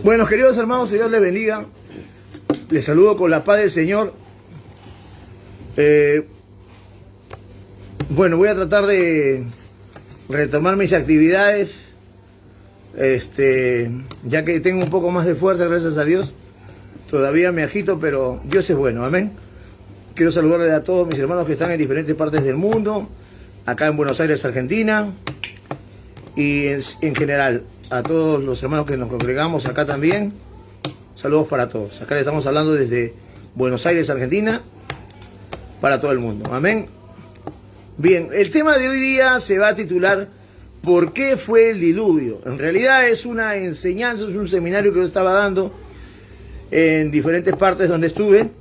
Bueno, queridos hermanos, Dios les bendiga. Les saludo con la paz del Señor. Bueno, voy a tratar de retomar mis actividades, ya que tengo un poco más de fuerza, gracias a Dios. Todavía me agito, pero Dios es bueno, amén. Quiero saludarles a todos mis hermanos que están en diferentes partes del mundo, acá en Buenos Aires, Argentina, y en general a todos los hermanos que nos congregamos acá también. Saludos para todos. Acá le estamos hablando desde Buenos Aires, Argentina, para todo el mundo. Amén. Bien, el tema de hoy día se va a titular ¿Por qué fue el diluvio? En realidad es una enseñanza, es un seminario que yo estaba dando en diferentes partes donde estuve.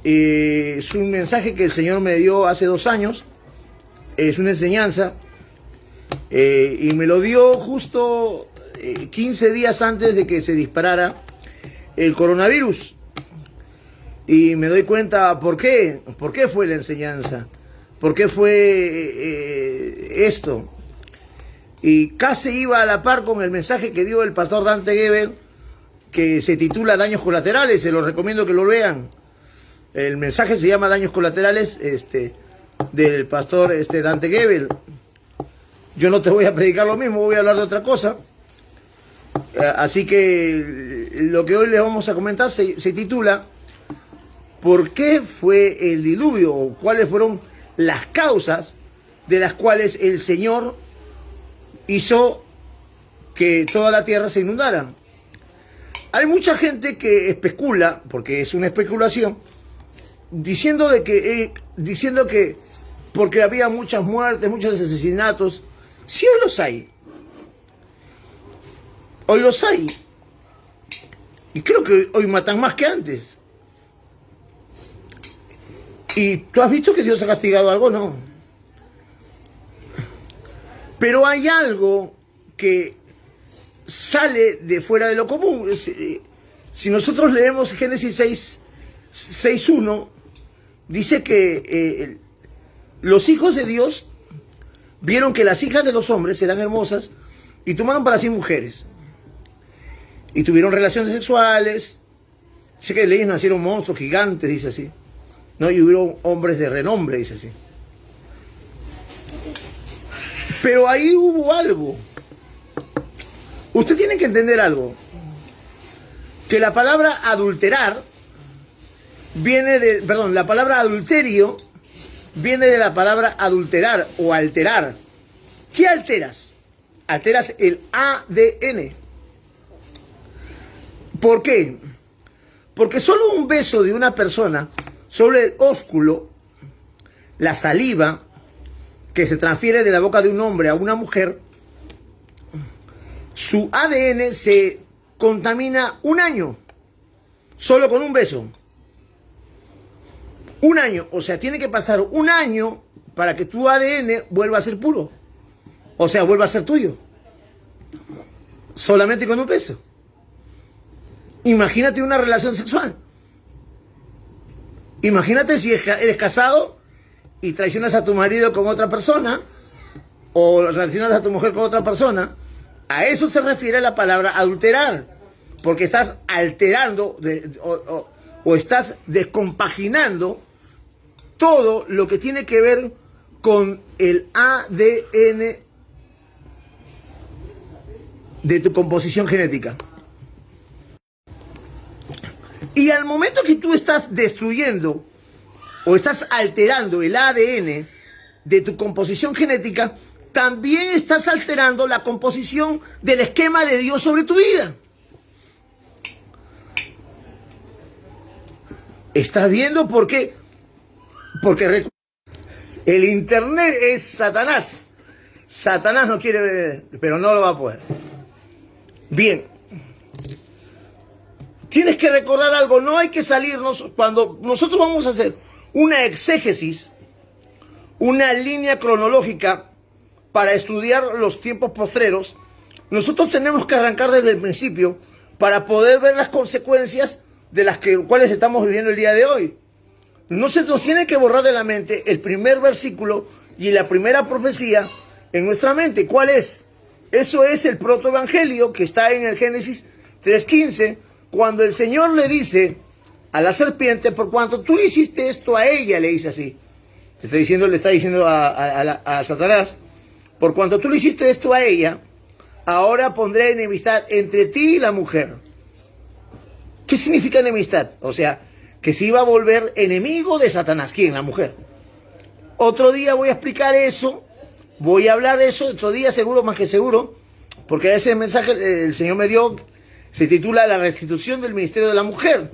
Es un mensaje que el Señor me dio hace 2 años. Es una enseñanza. Y me lo dio justo 15 días antes de que se disparara el coronavirus. Y me doy cuenta por qué fue la enseñanza, por qué fue esto. Y casi iba a la par con el mensaje que dio el pastor Dante Gebel, que se titula Daños Colaterales. Se los recomiendo que lo lean. El mensaje se llama Daños Colaterales, del pastor Dante Gebel. Yo no te voy a predicar lo mismo, voy a hablar de otra cosa. Así que lo que hoy les vamos a comentar se titula ¿Por qué fue el diluvio? ¿O cuáles fueron las causas de las cuales el Señor hizo que toda la tierra se inundara? Hay mucha gente que especula, porque es una especulación, diciendo que porque había muchas muertes, muchos asesinatos. Sí, hoy los hay. Hoy los hay. Y creo que hoy matan más que antes. ¿Y tú has visto que Dios ha castigado algo? No. Pero hay algo que sale de fuera de lo común. Si nosotros leemos Génesis 6:1, dice que los hijos de Dios vieron que las hijas de los hombres eran hermosas y tomaron para sí mujeres. Y tuvieron relaciones sexuales. Sé que de ellos nacieron monstruos gigantes, dice así. No, y hubieron hombres de renombre, dice así. Pero ahí hubo algo. Usted tiene que entender algo. Que la palabra adulterar viene de... Perdón, la palabra adulterio viene de la palabra adulterar o alterar. ¿Qué alteras? Alteras el ADN. ¿Por qué? Porque solo un beso de una persona sobre el ósculo, la saliva que se transfiere de la boca de un hombre a una mujer, su ADN se contamina 1 año, solo con un beso. 1 año, o sea, tiene que pasar 1 año para que tu ADN vuelva a ser puro. O sea, vuelva a ser tuyo. Solamente con un beso. Imagínate una relación sexual. Imagínate si eres casado y traicionas a tu marido con otra persona, o traicionas a tu mujer con otra persona. A eso se refiere la palabra adulterar, porque estás alterando o estás descompaginando todo lo que tiene que ver con el ADN de tu composición genética. Y al momento que tú estás destruyendo o estás alterando el ADN de tu composición genética, también estás alterando la composición del esquema de Dios sobre tu vida. ¿Estás viendo por qué? Porque el internet es Satanás. Satanás no quiere ver, pero no lo va a poder. Bien. Tienes que recordar algo, no hay que salirnos. Cuando nosotros vamos a hacer una exégesis, una línea cronológica para estudiar los tiempos postreros, nosotros tenemos que arrancar desde el principio para poder ver las consecuencias de las cuales estamos viviendo el día de hoy. No se nos tiene que borrar de la mente el primer versículo y la primera profecía en nuestra mente. ¿Cuál es? Eso es el protoevangelio que está en el Génesis 3:15, cuando el Señor le dice a la serpiente, por cuanto tú le hiciste esto a ella, le dice así. Le está diciendo a Satanás, por cuanto tú le hiciste esto a ella, ahora pondré enemistad entre ti y la mujer. ¿Qué significa enemistad? O sea, que se iba a volver enemigo de Satanás. ¿Quién? La mujer. Otro día voy a explicar eso, voy a hablar de eso, otro día seguro, más que seguro, porque ese mensaje el Señor me dio, se titula La restitución del ministerio de la mujer.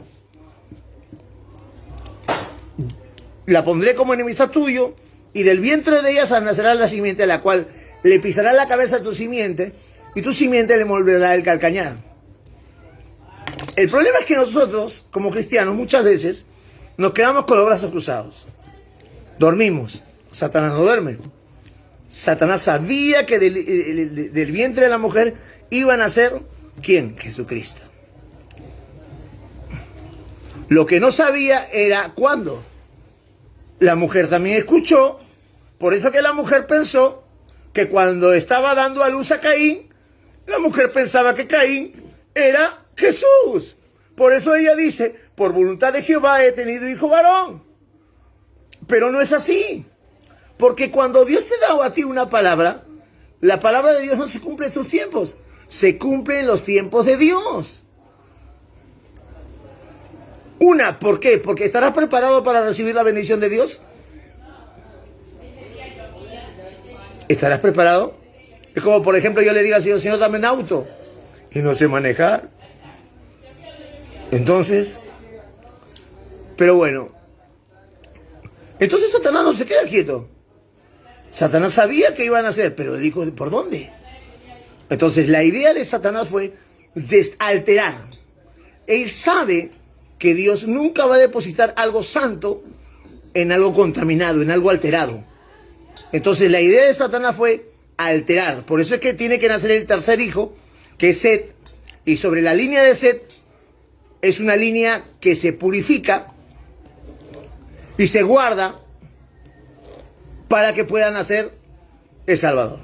La pondré como enemistad tuyo, y del vientre de ella nacerá la simiente, a la cual le pisará la cabeza a tu simiente, y tu simiente le molverá el calcañar. El problema es que nosotros, como cristianos, muchas veces nos quedamos con los brazos cruzados. Dormimos. Satanás no duerme. Satanás sabía que del vientre de la mujer iba a nacer, ¿quién? Jesucristo. Lo que no sabía era cuándo. La mujer también escuchó, por eso que la mujer pensó que cuando estaba dando a luz a Caín, la mujer pensaba que Caín era Jesús. Por eso ella dice, por voluntad de Jehová he tenido hijo varón. Pero no es así. Porque cuando Dios te da a ti una palabra, la palabra de Dios no se cumple en tus tiempos, se cumple en los tiempos de Dios. ¿Por qué? Porque estarás preparado para recibir la bendición de Dios. ¿Estarás preparado? Es como, por ejemplo, yo le digo al Señor, Señor, dame un auto, y no sé manejar. Entonces, pero bueno, entonces Satanás no se queda quieto. Satanás sabía que iban a hacer, pero dijo, ¿por dónde? Entonces la idea de Satanás fue alterar. Él sabe que Dios nunca va a depositar algo santo en algo contaminado, en algo alterado. Entonces la idea de Satanás fue alterar. Por eso es que tiene que nacer el tercer hijo, que es Set. Y sobre la línea de Set es una línea que se purifica y se guarda para que pueda nacer el Salvador.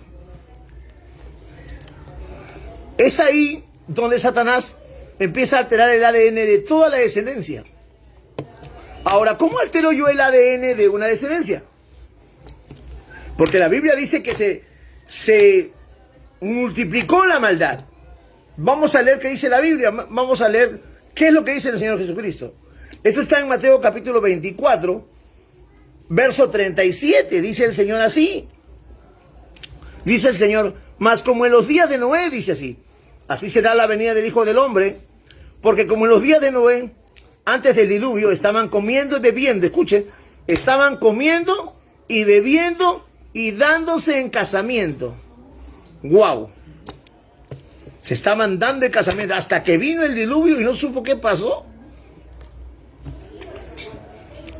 Es ahí donde Satanás empieza a alterar el ADN de toda la descendencia. Ahora, ¿cómo altero yo el ADN de una descendencia? Porque la Biblia dice que se multiplicó la maldad. Vamos a leer qué dice la Biblia, vamos a leer qué es lo que dice el Señor Jesucristo. Esto está en Mateo capítulo 24, verso 37, dice el Señor así. Dice el Señor, mas como en los días de Noé, dice así, así será la venida del Hijo del Hombre, porque como en los días de Noé, antes del diluvio, estaban comiendo y bebiendo, escuche, estaban comiendo y bebiendo y dándose en casamiento. ¡Wow! Se estaban dando en casamiento hasta que vino el diluvio y no supo qué pasó.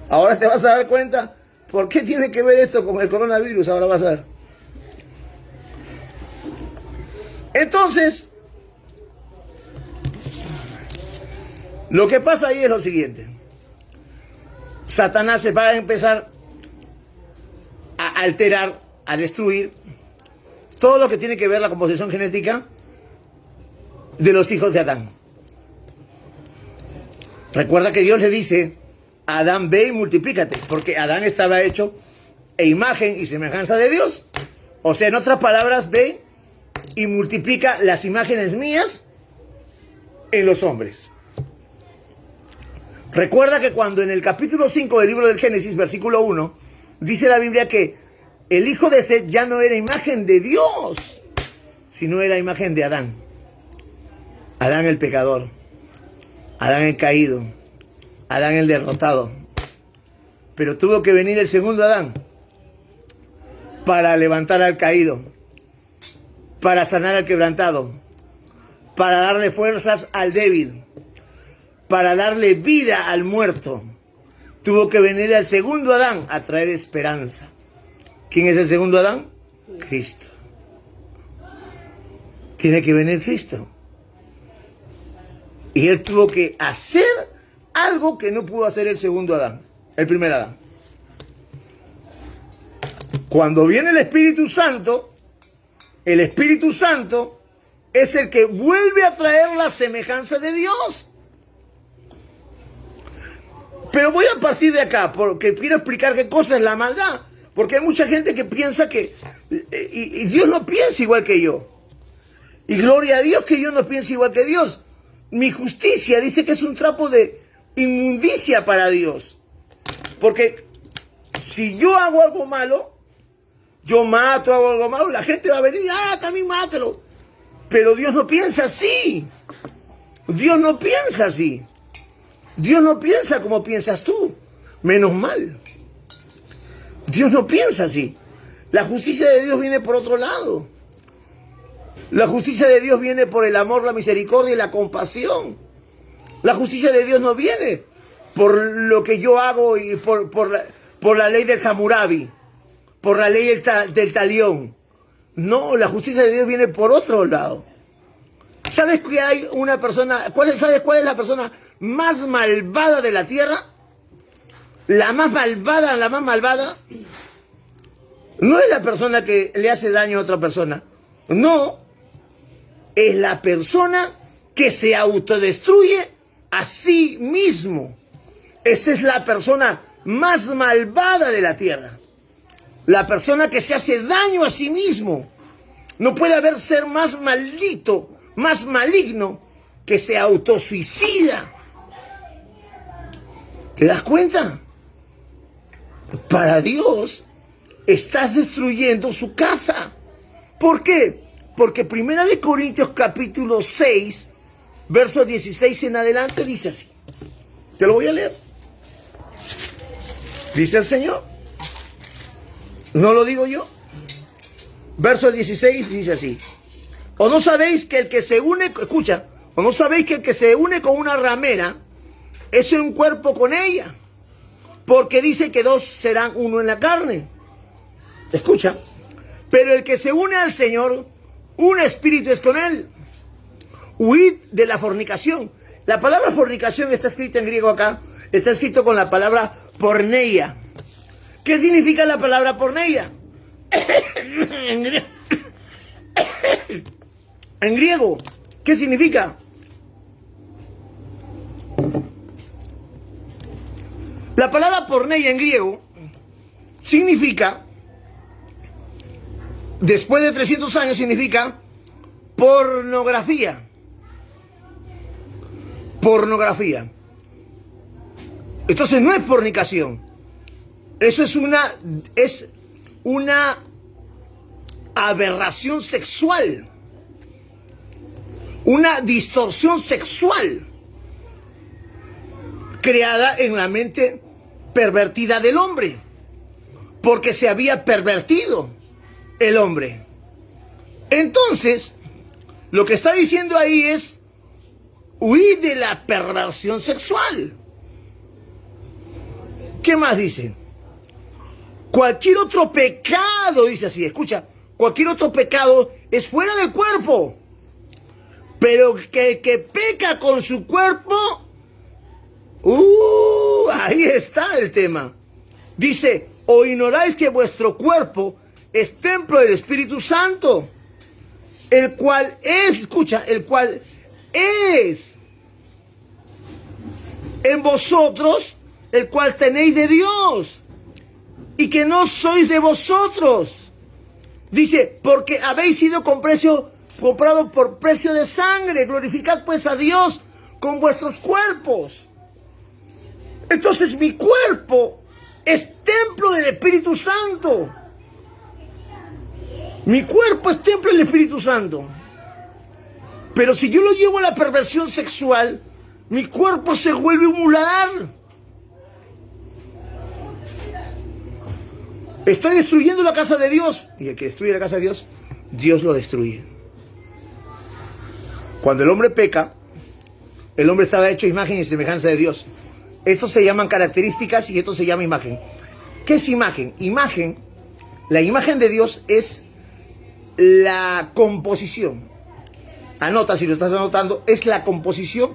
Ahora te vas a dar cuenta por qué tiene que ver esto con el coronavirus. Ahora vas a ver. Entonces, lo que pasa ahí es lo siguiente. Satanás se va a empezar a alterar, a destruir todo lo que tiene que ver la composición genética de los hijos de Adán. Recuerda que Dios le dice a Adán, ve y multiplícate, porque Adán estaba hecho e imagen y semejanza de Dios. O sea, en otras palabras, ve y multiplica las imágenes mías en los hombres. Recuerda que cuando en el capítulo 5 del libro del Génesis, versículo 1, dice la Biblia que el hijo de Set ya no era imagen de Dios, sino era imagen de Adán. Adán el pecador, Adán el caído, Adán el derrotado. Pero tuvo que venir el segundo Adán para levantar al caído, para sanar al quebrantado, para darle fuerzas al débil, para darle vida al muerto. Tuvo que venir el segundo Adán a traer esperanza. ¿Quién es el segundo Adán? Cristo. Tiene que venir Cristo. Y él tuvo que hacer algo que no pudo hacer el segundo Adán, el primer Adán. Cuando viene el Espíritu Santo, El Espíritu Santo es el que vuelve a traer la semejanza de Dios. Pero voy a partir de acá, porque quiero explicar qué cosa es la maldad. Porque hay mucha gente que piensa que... Y Dios no piensa igual que yo. Y gloria a Dios que yo no pienso igual que Dios. Mi justicia dice que es un trapo de inmundicia para Dios. Porque si yo hago algo malo, yo mato, hago algo malo, la gente va a venir, también mátelo. Pero Dios no piensa así. Dios no piensa así. Dios no piensa como piensas tú. Menos mal. Dios no piensa así. La justicia de Dios viene por otro lado. La justicia de Dios viene por el amor, la misericordia y la compasión. La justicia de Dios no viene por lo que yo hago y por la ley del Hammurabi, por la ley del talión. No, la justicia de Dios viene por otro lado. ¿Sabes que hay una persona, sabes cuál es la persona más malvada de la tierra? La más malvada, no es la persona que le hace daño a otra persona. No, es la persona que se autodestruye a sí mismo. Esa es la persona más malvada de la tierra. La persona que se hace daño a sí mismo. No puede haber ser más maldito, más maligno que se autosuicida. ¿Te das cuenta? Para Dios estás destruyendo su casa. ¿Por qué? Porque 1 Corintios capítulo 6, verso 16 en adelante dice así. Te lo voy a leer. Dice el Señor. No lo digo yo. Verso 16 dice así. ¿O no sabéis que el que se une, escucha, o no sabéis que el que se une con una ramera es un cuerpo con ella? Porque dice que dos serán uno en la carne. Escucha. Pero el que se une al Señor, un espíritu es con él. Huid de la fornicación. La palabra fornicación está escrita en griego acá. Está escrito con la palabra porneia. ¿Qué significa la palabra porneia? En griego, ¿qué significa? La palabra porneia en griego significa, después de 300 años, significa pornografía. Pornografía. Entonces no es fornicación. Eso es una aberración sexual. Una distorsión sexual creada en la mente pervertida del hombre, porque se había pervertido el hombre. Entonces, lo que está diciendo ahí es huir de la perversión sexual. ¿Qué más dice? Cualquier otro pecado, dice así, escucha, cualquier otro pecado es fuera del cuerpo, pero que el que peca con su cuerpo, ahí está el tema. Dice, ¿o ignoráis que vuestro cuerpo es templo del Espíritu Santo, el cual es, escucha, el cual es en vosotros, el cual tenéis de Dios, y que no sois de vosotros? Dice, porque habéis sido comprado por precio de sangre. Glorificad pues a Dios con vuestros cuerpos. Entonces mi cuerpo es templo del Espíritu Santo. Mi cuerpo es templo del Espíritu Santo. Pero si yo lo llevo a la perversión sexual, mi cuerpo se vuelve un muladar. Estoy destruyendo la casa de Dios. Y el que destruye la casa de Dios, Dios lo destruye. Cuando el hombre peca, el hombre estaba hecho imagen y semejanza de Dios. Estos se llaman características y esto se llama imagen. ¿Qué es imagen? Imagen, la imagen de Dios es la composición. Anota si lo estás anotando, es la composición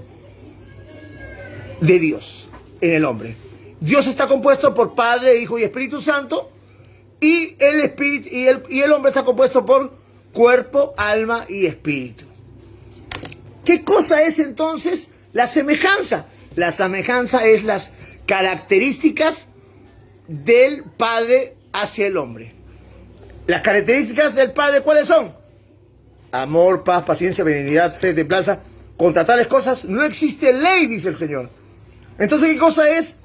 de Dios en el hombre. Dios está compuesto por Padre, Hijo y Espíritu Santo, y el espíritu y el hombre está compuesto por cuerpo, alma y espíritu. ¿Qué cosa es entonces la semejanza? La semejanza es las características del Padre hacia el hombre. Las características del Padre, ¿cuáles son? Amor, paz, paciencia, benignidad, fe, templanza. Contra tales cosas no existe ley, dice el Señor. Entonces, ¿qué cosa es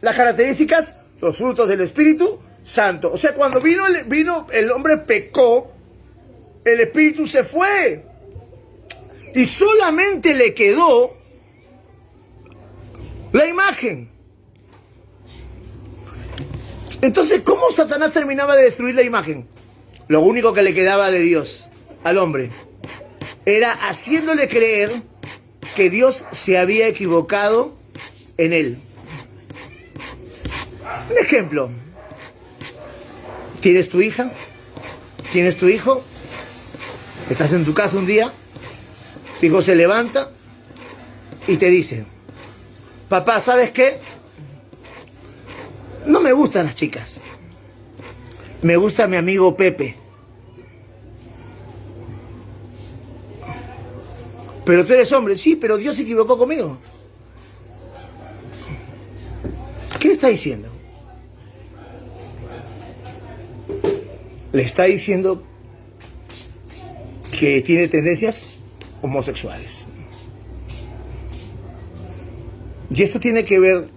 las características? Los frutos del Espíritu Santo. O sea, cuando vino el hombre pecó, el Espíritu se fue. Y solamente le quedó la imagen. Entonces, ¿cómo Satanás terminaba de destruir la imagen? Lo único que le quedaba de Dios al hombre era haciéndole creer que Dios se había equivocado en él. Un ejemplo. ¿Tienes tu hija? ¿Tienes tu hijo? Estás en tu casa un día, tu hijo se levanta y te dice: papá, ¿sabes qué? No me gustan las chicas. Me gusta mi amigo Pepe. Pero tú eres hombre. Sí, pero Dios se equivocó conmigo. ¿Qué le está diciendo? Le está diciendo que tiene tendencias homosexuales. Y esto tiene que ver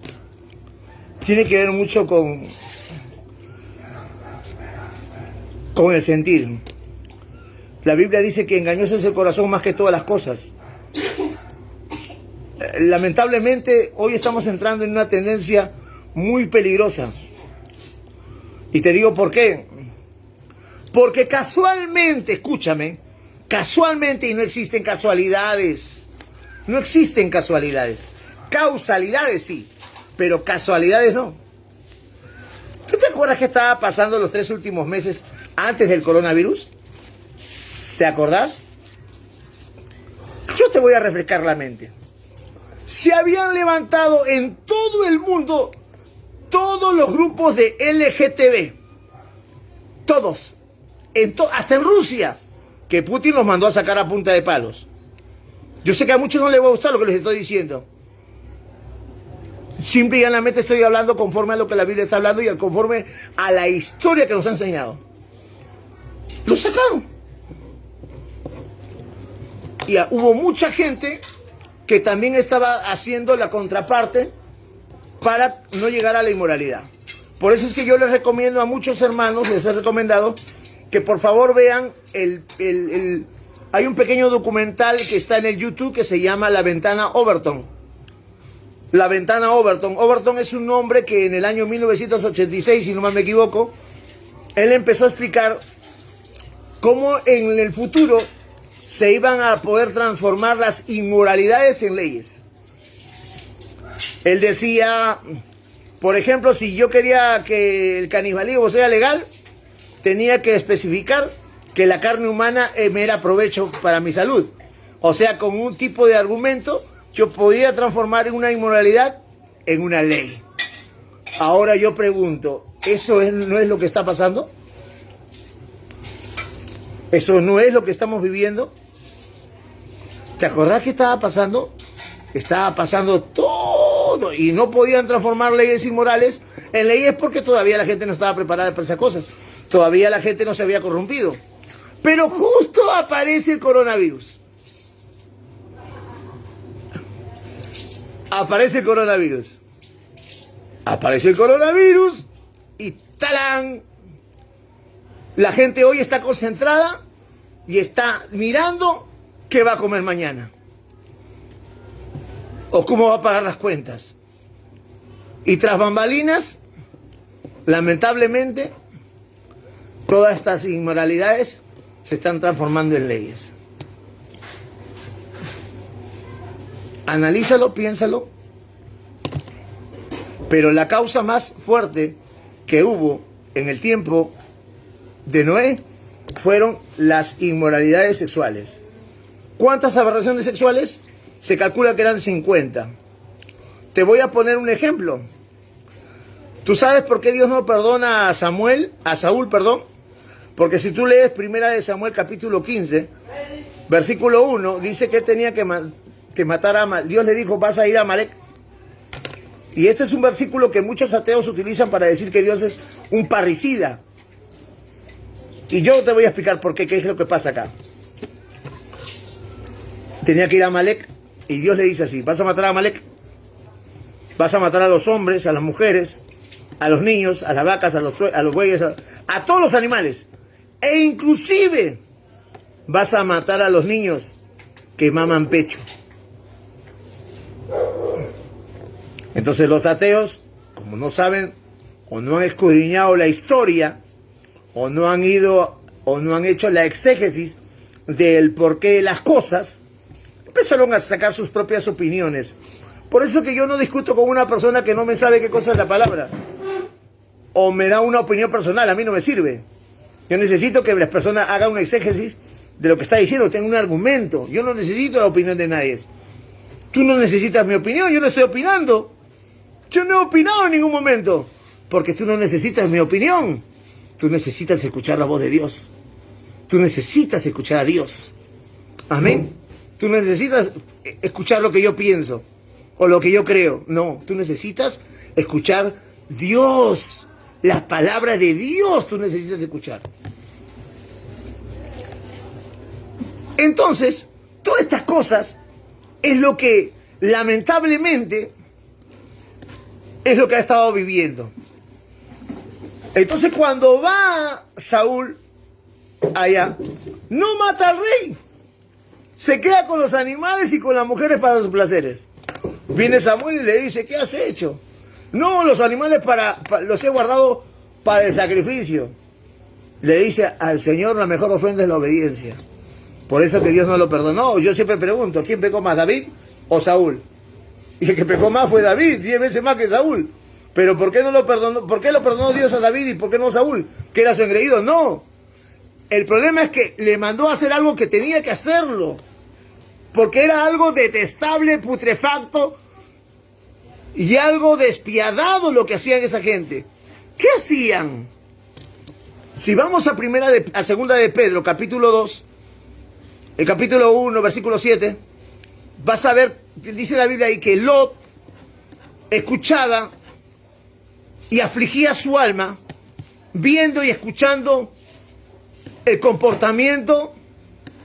mucho con el sentir. La Biblia dice que engañoso es el corazón más que todas las cosas. Lamentablemente, hoy estamos entrando en una tendencia muy peligrosa. Y te digo por qué. Porque casualmente, escúchame, casualmente, y no existen casualidades. No existen casualidades. Causalidades sí, pero casualidades no. ¿Tú te acuerdas qué estaba pasando los 3 últimos meses antes del coronavirus? ¿Te acordás? Yo te voy a refrescar la mente. Se habían levantado en todo el mundo todos los grupos de LGTB. Todos. Hasta en Rusia, que Putin los mandó a sacar a punta de palos. Yo sé que a muchos no les va a gustar lo que les estoy diciendo. Simple y llanamente estoy hablando conforme a lo que la Biblia está hablando y conforme a la historia que nos ha enseñado. Lo sacaron. Y hubo mucha gente que también estaba haciendo la contraparte para no llegar a la inmoralidad. Por eso es que yo les recomiendo a muchos hermanos, les he recomendado que por favor vean hay un pequeño documental que está en el YouTube que se llama La Ventana Overton. La Ventana Overton. Overton es un hombre que en el año 1986, si no me equivoco, él empezó a explicar cómo en el futuro se iban a poder transformar las inmoralidades en leyes. Él decía, por ejemplo, si yo quería que el canibalismo sea legal, tenía que especificar que la carne humana me era provecho para mi salud. O sea, con un tipo de argumento, yo podía transformar una inmoralidad en una ley. Ahora yo pregunto, ¿eso no es lo que está pasando? ¿Eso no es lo que estamos viviendo? ¿Te acordás qué estaba pasando? Estaba pasando todo y no podían transformar leyes inmorales en leyes porque todavía la gente no estaba preparada para esas cosas. Todavía la gente no se había corrompido. Pero justo aparece el coronavirus. Aparece el coronavirus. Aparece el coronavirus y ¡talán! La gente hoy está concentrada y está mirando qué va a comer mañana. O cómo va a pagar las cuentas. Y tras bambalinas, lamentablemente, todas estas inmoralidades se están transformando en leyes. Analízalo, piénsalo. Pero la causa más fuerte que hubo en el tiempo de Noé fueron las inmoralidades sexuales. ¿Cuántas aberraciones sexuales? Se calcula que eran 50. Te voy a poner un ejemplo. ¿Tú sabes por qué Dios no perdona a Saúl, perdón? Porque si tú lees 1 Samuel capítulo 15, versículo 1, dice que él tenía que matar a Amalek. Dios le dijo, vas a ir a Amalek. Y este es un versículo que muchos ateos utilizan para decir que Dios es un parricida. Y yo te voy a explicar por qué, qué es lo que pasa acá. Tenía que ir a Amalek y Dios le dice así, vas a matar a Amalek, vas a matar a los hombres, a las mujeres, a los niños, a las vacas, a los bueyes, a todos los animales. E inclusive vas a matar a los niños que maman pecho. Entonces los ateos, como no saben o no han escudriñado la historia, o no han ido o no han hecho la exégesis del porqué de las cosas, empezaron a sacar sus propias opiniones. Por eso que yo no discuto con una persona que no me sabe qué cosa es la palabra, o me da una opinión personal, a mí no me sirve. Yo necesito que la persona haga una exégesis de lo que está diciendo, tenga un argumento. Yo no necesito la opinión de nadie. Tú no necesitas mi opinión, yo no estoy opinando. Yo no he opinado en ningún momento, porque tú no necesitas mi opinión. Tú necesitas escuchar la voz de Dios. Tú necesitas escuchar a Dios. Amén. Tú no necesitas escuchar lo que yo pienso o lo que yo creo. No, tú necesitas escuchar Dios. Las palabras de Dios tú necesitas escuchar. Entonces, todas estas cosas es lo que lamentablemente es lo que ha estado viviendo. Entonces cuando va Saúl allá, no mata al rey. Se queda con los animales y con las mujeres para sus placeres. Viene Samuel y le dice, ¿qué has hecho? No, los animales los he guardado para el sacrificio. Le dice al Señor, la mejor ofrenda es la obediencia. Por eso que Dios no lo perdonó. Yo siempre pregunto, ¿quién pecó más, David o Saúl? Y el que pecó más fue David, 10 veces más que Saúl. Pero ¿por qué no lo perdonó? ¿Por qué lo perdonó Dios a David y por qué no a Saúl? ¿Que era su engreído? No. El problema es que le mandó a hacer algo que tenía que hacerlo. Porque era algo detestable, putrefacto y algo despiadado lo que hacían esa gente. ¿Qué hacían? Si vamos a segunda de Pedro, capítulo 2, el capítulo 1, versículo 7, vas a ver, dice la Biblia ahí que Lot escuchaba y afligía su alma viendo y escuchando el comportamiento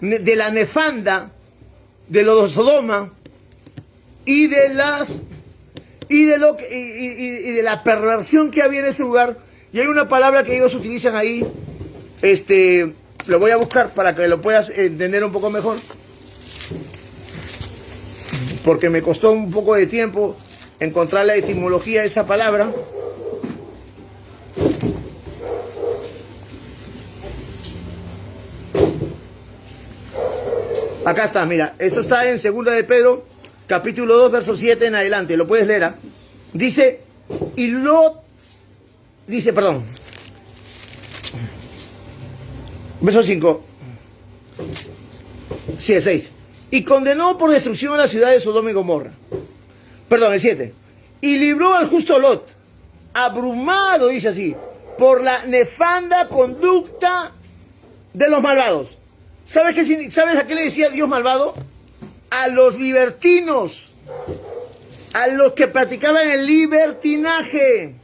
de la nefanda de los de Sodoma y de la perversión que había en ese lugar. Y hay una palabra que ellos utilizan ahí, lo voy a buscar para que lo puedas entender un poco mejor, porque me costó un poco de tiempo encontrar la etimología de esa palabra. Acá está, mira, eso está en 2 de Pedro, capítulo 2, verso 7 en adelante, lo puedes leer. Dice, verso 5, sí, el 6, y condenó por destrucción a la ciudad de Sodoma y Gomorra. Perdón, el 7, y libró al justo Lot, abrumado, dice así, por la nefanda conducta de los malvados. ¿Sabes a qué le decía Dios malvado? A los libertinos, a los que practicaban el libertinaje.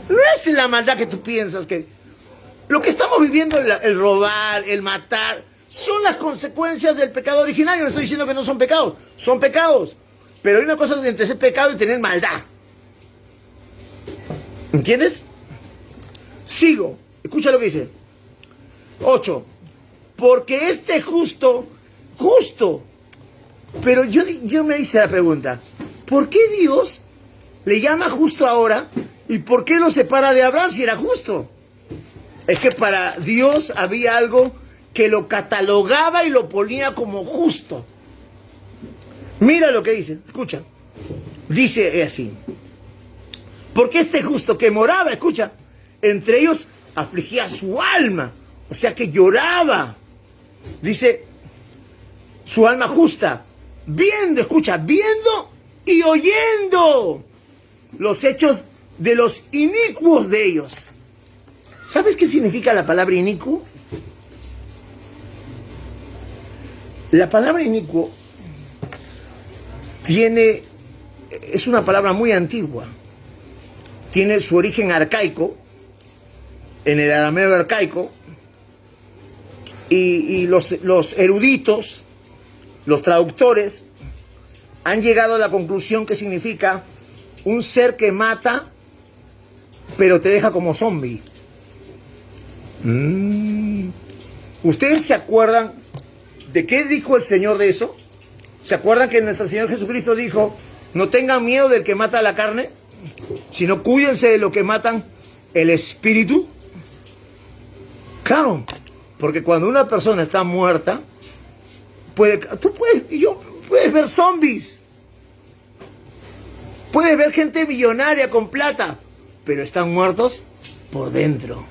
No es la maldad que tú piensas que... Lo que estamos viviendo, el robar, el matar, son las consecuencias del pecado original. Yo no estoy diciendo que no son pecados. Pero hay una cosa entre ser pecado y tener maldad. ¿Entiendes? Sigo, escucha lo que dice. 8. Porque este justo, pero yo me hice la pregunta, ¿por qué Dios le llama justo ahora y por qué lo separa de Abraham si era justo? Es que para Dios había algo que lo catalogaba y lo ponía como justo. Mira lo que dice, escucha. Dice así, porque este justo que moraba, escucha, entre ellos afligía su alma. O sea que lloraba, dice, su alma justa, viendo y oyendo los hechos de los inicuos de ellos. ¿Sabes qué significa la palabra inicuo? La palabra inicuo es una palabra muy antigua. Tiene su origen arcaico, en el arameo arcaico, y los eruditos, los traductores, han llegado a la conclusión que significa un ser que mata, pero te deja como zombie. ¿Ustedes se acuerdan de qué dijo el Señor de eso? ¿Se acuerdan que nuestro Señor Jesucristo dijo, no tengan miedo del que mata la carne, sino cuídense de lo que matan el espíritu? Claro, porque cuando una persona está muerta, puedes ver zombies, puedes ver gente millonaria con plata, pero están muertos por dentro.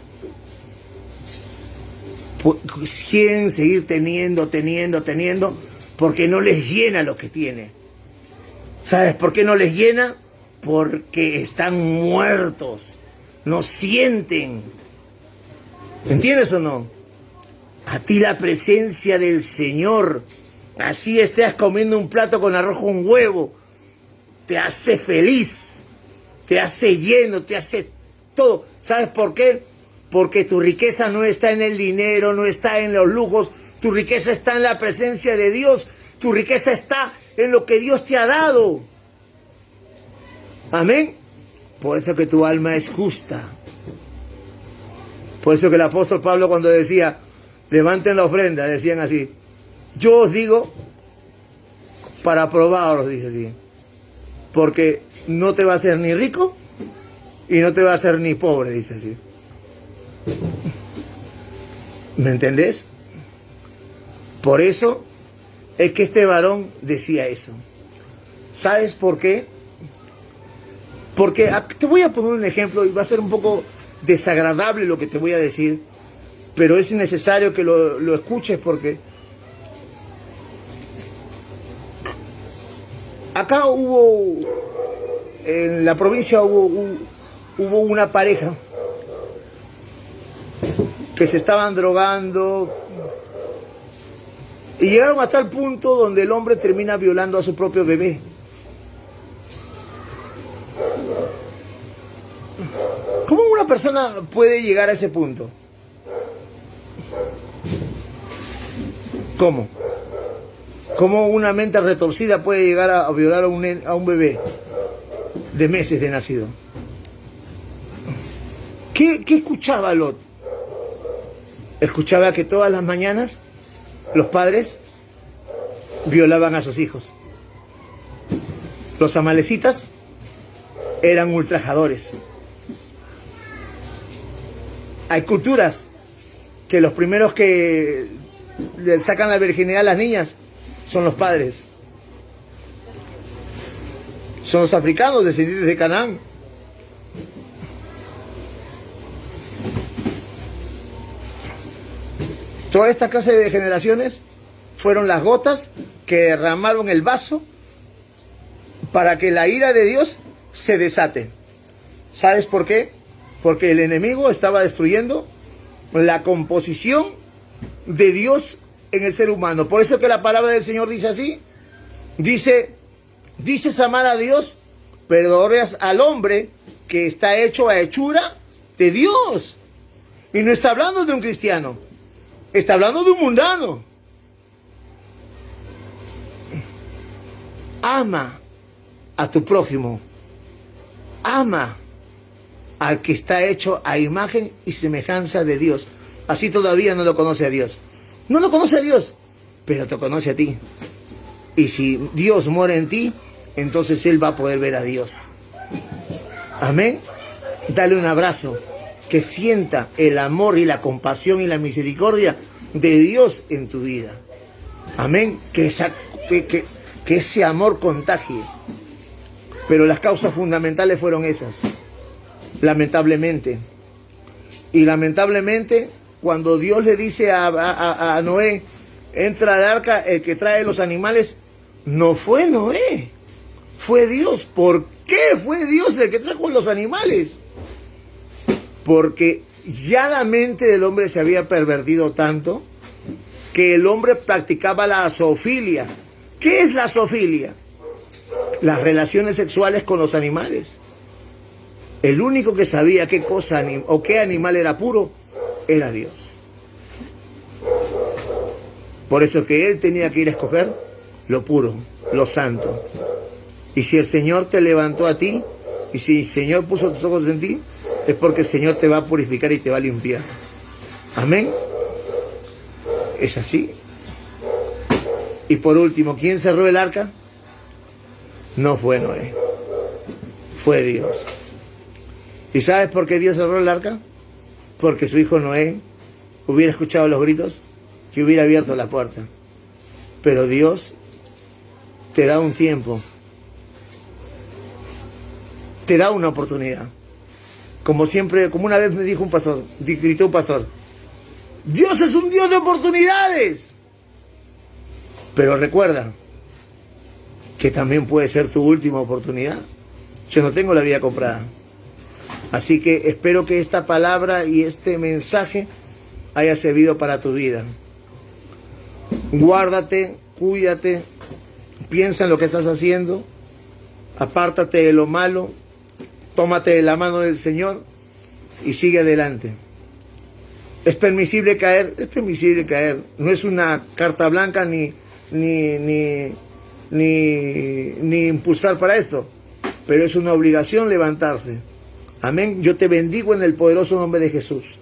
Quieren seguir teniendo, porque no les llena lo que tiene. ¿Sabes por qué no les llena? Porque están muertos, no sienten. ¿Entiendes o no? A ti la presencia del Señor, así estés comiendo un plato con arroz con huevo, te hace feliz, te hace lleno, te hace todo. ¿Sabes por qué? Porque tu riqueza no está en el dinero, no está en los lujos, tu riqueza está en la presencia de Dios, tu riqueza está en lo que Dios te ha dado. Amén. Por eso que tu alma es justa. Por eso que el apóstol Pablo, cuando decía, levanten la ofrenda, decían así, yo os digo, para probaros, dice así, porque no te va a hacer ni rico y no te va a hacer ni pobre, dice así. ¿Me entendés? Por eso es que este varón decía eso. ¿Sabes por qué? Porque te voy a poner un ejemplo y va a ser un poco desagradable lo que te voy a decir, pero es necesario que lo escuches, porque acá en la provincia hubo una pareja que se estaban drogando y llegaron a tal punto donde el hombre termina violando a su propio bebé. ¿Cómo una persona puede llegar a ese punto? ¿Cómo? ¿Cómo una mente retorcida puede llegar a violar a un bebé de meses de nacido? ¿Qué escuchaba Lot? Escuchaba que todas las mañanas los padres violaban a sus hijos. Los amalecitas eran ultrajadores. Hay culturas que los primeros que le sacan la virginidad a las niñas son los padres. Son los africanos descendientes de Canaán. Toda esta clase de generaciones fueron las gotas que derramaron el vaso para que la ira de Dios se desate. ¿Sabes por qué? Porque el enemigo estaba destruyendo la composición de Dios en el ser humano. Por eso que la palabra del Señor dice así. Dices amar a Dios, pero odias al hombre que está hecho a hechura de Dios. Y no está hablando de un cristiano, está hablando de un mundano. Ama a tu prójimo. Ama al que está hecho a imagen y semejanza de Dios. Así todavía no lo conoce a Dios. No lo conoce a Dios, pero te conoce a ti. Y si Dios mora en ti, entonces Él va a poder ver a Dios. Amén. Dale un abrazo, que sienta el amor y la compasión y la misericordia de Dios en tu vida. Amén. Que ese amor contagie. Pero las causas fundamentales fueron esas. Lamentablemente. Y lamentablemente, cuando Dios le dice a Noé, entra al arca el que trae los animales, no fue Noé, fue Dios. ¿Por qué fue Dios el que trajo los animales? Porque Ya la mente del hombre se había pervertido tanto que el hombre practicaba la zoofilia. ¿Qué es la zoofilia? Las relaciones sexuales con los animales. El único que sabía qué cosa o qué animal era puro era Dios. Por eso que él tenía que ir a escoger lo puro, lo santo. Y si el Señor te levantó a ti, y si el Señor puso sus ojos en ti, es porque el Señor te va a purificar y te va a limpiar. Amén. Es así. Y por último, ¿quién cerró el arca? No fue Noé, fue Dios. ¿Y sabes por qué Dios cerró el arca? Porque su hijo Noé hubiera escuchado los gritos y hubiera abierto la puerta. Pero Dios te da un tiempo, te da una oportunidad. Como siempre, como una vez me dijo un pastor, gritó un pastor, Dios es un Dios de oportunidades. Pero recuerda que también puede ser tu última oportunidad. Yo no tengo la vida comprada. Así que espero que esta palabra y este mensaje haya servido para tu vida. Guárdate, cuídate, piensa en lo que estás haciendo, apártate de lo malo, tómate de la mano del Señor y sigue adelante. ¿Es permisible caer? Es permisible caer. No es una carta blanca ni impulsar para esto, pero es una obligación levantarse. Amén. Yo te bendigo en el poderoso nombre de Jesús.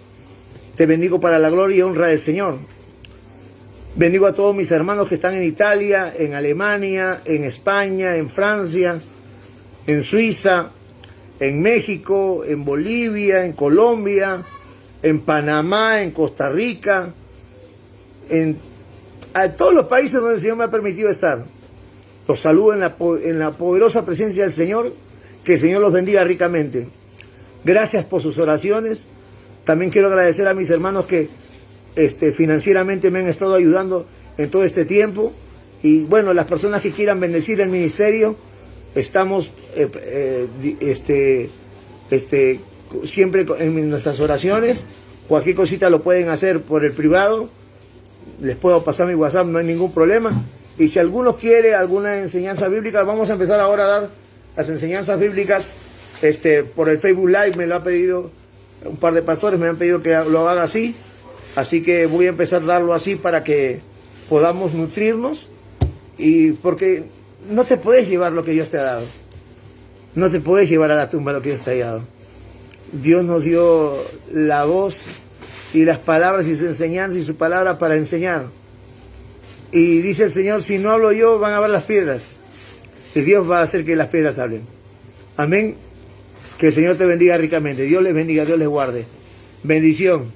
Te bendigo para la gloria y honra del Señor. Bendigo a todos mis hermanos que están en Italia, en Alemania, en España, en Francia, en Suiza, en México, en Bolivia, en Colombia, en Panamá, en Costa Rica, a todos los países donde el Señor me ha permitido estar. Los saludo en la poderosa presencia del Señor. Que el Señor los bendiga ricamente. Gracias por sus oraciones. También quiero agradecer a mis hermanos que financieramente me han estado ayudando en todo este tiempo. Y bueno, las personas que quieran bendecir el ministerio, estamos siempre en nuestras oraciones. Cualquier cosita lo pueden hacer por el privado. Les puedo pasar mi WhatsApp, no hay ningún problema. Y si alguno quiere alguna enseñanza bíblica, vamos a empezar ahora a dar las enseñanzas bíblicas por el Facebook Live. Me lo ha pedido un par de pastores, me han pedido que lo haga así. Así que voy a empezar a darlo así para que podamos nutrirnos. Y porque no te puedes llevar lo que Dios te ha dado. No te puedes llevar a la tumba lo que Dios te ha dado. Dios nos dio la voz y las palabras y su enseñanza y su palabra para enseñar. Y dice el Señor, si no hablo yo, van a hablar las piedras. Y Dios va a hacer que las piedras hablen. Amén. Que el Señor te bendiga ricamente. Dios les bendiga, Dios les guarde. Bendición.